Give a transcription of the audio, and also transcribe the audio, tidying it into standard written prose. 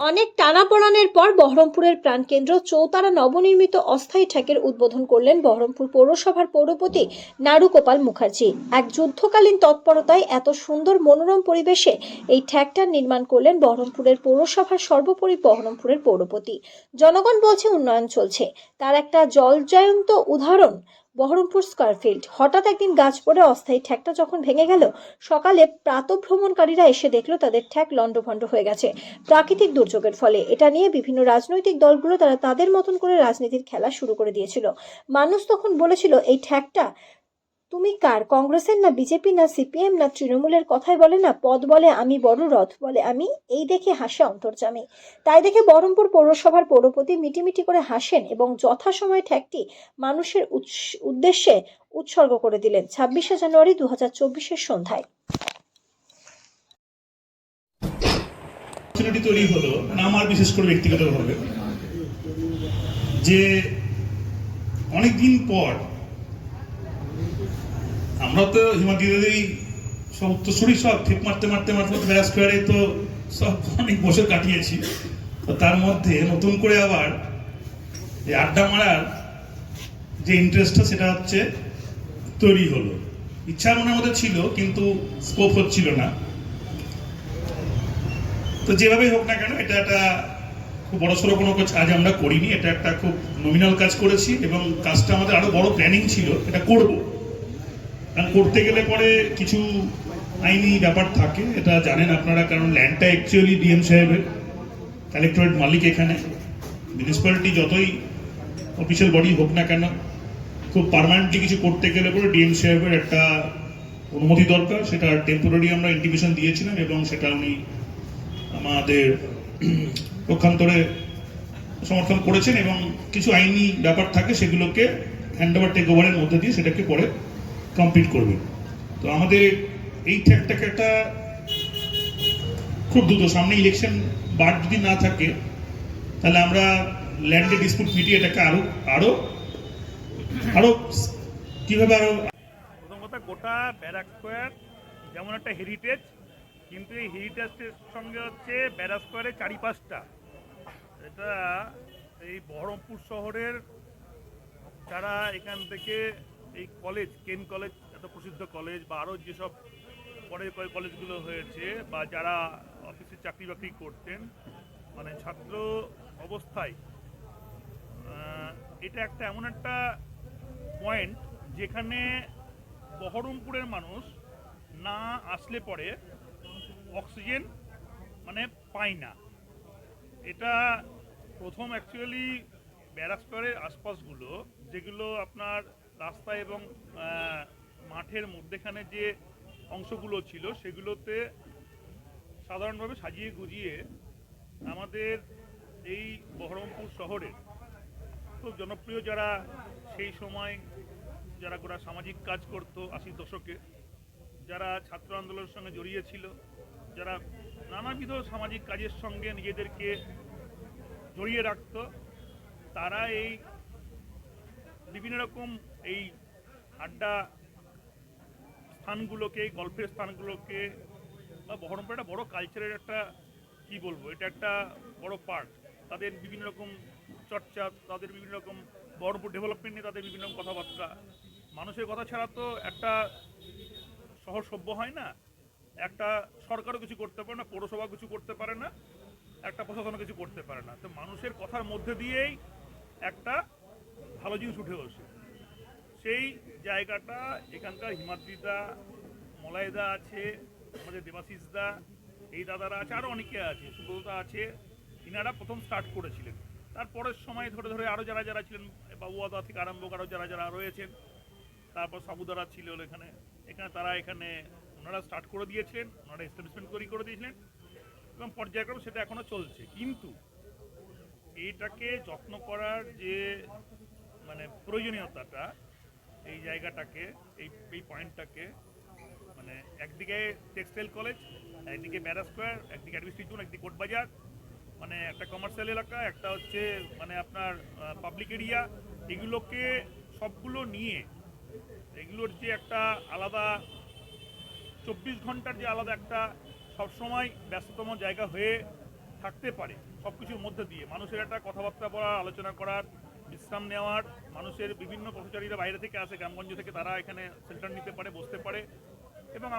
অনেক টানাপোড়েনের পর বহরমপুরের প্রাণকেন্দ্র চৌতারা নবনির্মিত অস্থায়ী ঠ্যাকের উদ্বোধন করলেন বহরমপুর পৌরসভার পৌরপতি নারুগোপাল মুখার্জি। এক যুদ্ধকালীন তৎপরতায় এত সুন্দর মনোরম পরিবেশে এই ঠ্যাকটার নির্মাণ করলেন বহরমপুরের পৌরসভার সর্বোপরি বহরমপুরের পৌরপতি। জনগণ বলছে উন্নয়ন চলছে, তার একটা জলজায়ন্ত উদাহরণ বহরমপুর স্কয়ারফিল্ড। হঠাৎ একদিন গাছ পড়ে অস্থায়ী ঠ্যাকটা যখন ভেঙে গেল, সকালে প্রাতঃভ্রমণকারীরা এসে দেখলো তাদের ঠ্যাক লণ্ডভণ্ড হয়ে গেছে প্রাকৃতিক দুর্যোগের ফলে। এটা নিয়ে বিভিন্ন রাজনৈতিক দলগুলো তারা তাদের মতন করে রাজনীতির খেলা শুরু করে দিয়েছিল। মানুষ তখন বলেছিল, এই ঠ্যাকটা তুমি কার, কংগ্রেসের না বিজেপি না সিপিএম না তৃণমূলের? কথায় বলে না, পদ বলে আমি বড়, রথ বলে আমি। এই দেখে হাসে অন্তর্যামী। তাই দেখে বহরমপুর পৌরসভার পৌরপতি মিটিমিটি করে হাসেন এবং যথাসময়ে ঠ্যাকটি মানুষের উদ্দেশ্যে উৎসর্গ করে দিলেন 26শে জানুয়ারি 2024-এর সন্ধ্যায়। তৈরি হলো না আমার বিশেষ করে ব্যক্তিগতভাবে, যে অনেকদিন পর আমরা তো হিমাদ্রিদেরই সব উত্তরসূরি, সব ঠিক মারতে মারতে মারতে ব্যারা স্কোয়ারে তো সব অনেক বছর কাটিয়েছি। তো তার মধ্যে নতুন করে আবার এই আড্ডা মারার যে ইন্টারেস্টটা সেটা হচ্ছে তৈরি হলো। ইচ্ছা মনের মধ্যে ছিল কিন্তু স্কোপ হচ্ছিল না। তো যেভাবেই হোক না কেন, এটা একটা খুব বড়সড় কোনো কাজ আমরা করিনি, এটা একটা খুব নমিনাল কাজ করেছি এবং কাজটা আমাদের আরো বড় প্ল্যানিং ছিল, এটা করব। কারণ করতে গেলে পরে কিছু আইনি ব্যাপার থাকে, এটা জানেন আপনারা, কারণ ল্যান্ডটা অ্যাকচুয়ালি ডিএম সাহেবের, কালেক্টরেট মালিক এখানে। মিউনিসিপ্যালিটি যতই অফিসিয়াল বডি হোক না কেন, খুব পার্মানেন্টলি কিছু করতে গেলে পরে ডিএম সাহেবের একটা অনুমতি দরকার। সেটা টেম্পোরারি আমরা ইন্টিমেশন দিয়েছিলাম এবং সেটা উনি আমাদের পক্ষান্তরে সমর্থন করেছেন এবং কিছু আইনি ব্যাপার থাকে সেগুলোকে হ্যান্ড ওভার টেক ওভারের মধ্যে দিয়ে সেটাকে পরে কমপ্লিট করবেন। তো আমাদের এই ঠ্যাকটাকে একটা খুব দ্রুত, সামনে ইলেকশন বার যদি না থাকে তাহলে আমরা ল্যান্ডে ডিসপিউট মিটিয়ে এটাকে আরো আরো আরো কিভাবে আরো, প্রথম কথা, গোটা ব্যারাক স্কোয়ার যেমন একটা হেরিটেজ, কিন্তু এই হেরিটেজের সঙ্গে হচ্ছে ব্যারাক স্কোয়ারের চারিপাশটা, এটা এই বহরমপুর শহরের যারা এখান থেকে এই কলেজ, কেন কলেজ এত প্রসিদ্ধ কলেজ, বা আরও যেসব পরে কলেজগুলো হয়েছে, বা যারা অফিসে চাকরি বাকরি করতেন, মানে ছাত্র অবস্থায় এটা একটা এমন একটা পয়েন্ট যেখানে বহরমপুরের মানুষ না আসলে পরে অক্সিজেন মানে পায় না। এটা প্রথম অ্যাকচুয়ালি ব্যারাক স্কোয়ারের আশপাশগুলো, যেগুলো আপনার রাস্তা এবং মাঠের মধ্যেখানে যে অংশগুলো ছিল, সেগুলোতে সাধারণভাবে সাজিয়ে গুজিয়ে আমাদের এই বহরমপুর শহরের খুব জনপ্রিয় যারা সেই সময় যারা গোটা সামাজিক কাজ করতো 80-র দশকে, যারা ছাত্র আন্দোলনের সঙ্গে জড়িয়ে ছিল, যারা নানাবিধ সামাজিক কাজের সঙ্গে নিজেদেরকে জড়িয়ে রাখত, তারা এই বিভিন্ন রকম এই আড্ডা স্থানগুলোকে, গল্পের স্থানগুলোকে, বা বহরমপুর একটা বড় কালচারের একটা, কি বলবো, এটা একটা বড় পার্ট। তাদের বিভিন্ন রকম চর্চা, তাদের বিভিন্ন রকম বহরমপুর ডেভেলপমেন্ট নিয়ে তাদের বিভিন্ন রকম কথাবার্তা। মানুষের কথা ছাড়া তো একটা শহর সভ্য হয় না, একটা সরকারও কিছু করতে পারে না, পৌরসভা কিছু করতে পারে না, একটা প্রশাসনও কিছু করতে পারে না। তো মানুষের কথার মধ্যে দিয়েই একটা ভালো জিনিস উঠে বসে। সেই জায়গাটা এখানকার হিমাদ্রিদা, মলাইদা আছে, আমাদের দেবাশিসদা, এই দাদারা আছে, আরও অনেকে আছে, সুব্রতদা আছে, ইনারা প্রথম স্টার্ট করেছিলেন। তারপরের সময় ধরে ধরে আরও যারা যারা ছিলেন, বাবুয়াদা থেকে আরম্ভ করে যারা যারা রয়েছেন, তারপর সাবুদারা ছিল এখানে, তারা এখানে ওনারা স্টার্ট করে দিয়েছিলেন, ওনারা এস্টাবলিশমেন্ট তৈরি করে দিয়েছিলেন এবং পর্যায়ক্রমে সেটা এখনও চলছে। কিন্তু এইটাকে যত্ন করার যে মানে প্রয়োজনীয়তাটা, এই জায়গাটাকে, এই পয়েন্টটাকে, মানে একদিকে টেক্সটাইল কলেজ, একদিকে ব্যারাক স্কোয়ার, একদিকে অ্যাডমিনিস্ট্রেশন, একদিকে কোর্টবাজার, মানে একটা কমার্শিয়াল এলাকা, একটা হচ্ছে মানে আপনার পাবলিক এরিয়া, এগুলোকে সবগুলো নিয়ে এগুলোর যে একটা আলাদা 24 ঘন্টার যে আলাদা একটা সবসময় ব্যস্ততম জায়গা হয়ে থাকতে পারে সব কিছুর মধ্যে দিয়ে মানুষের একটা কথাবার্তা বলার, আলোচনা করার, বিশ্রাম নেওয়ার, মানুষের বিভিন্ন পথচারীরা বাইরে থেকে আসে, গ্রামগঞ্জ থেকে, তারা এখানে শেল্টার নিতে পারে, বসতে পারে এবং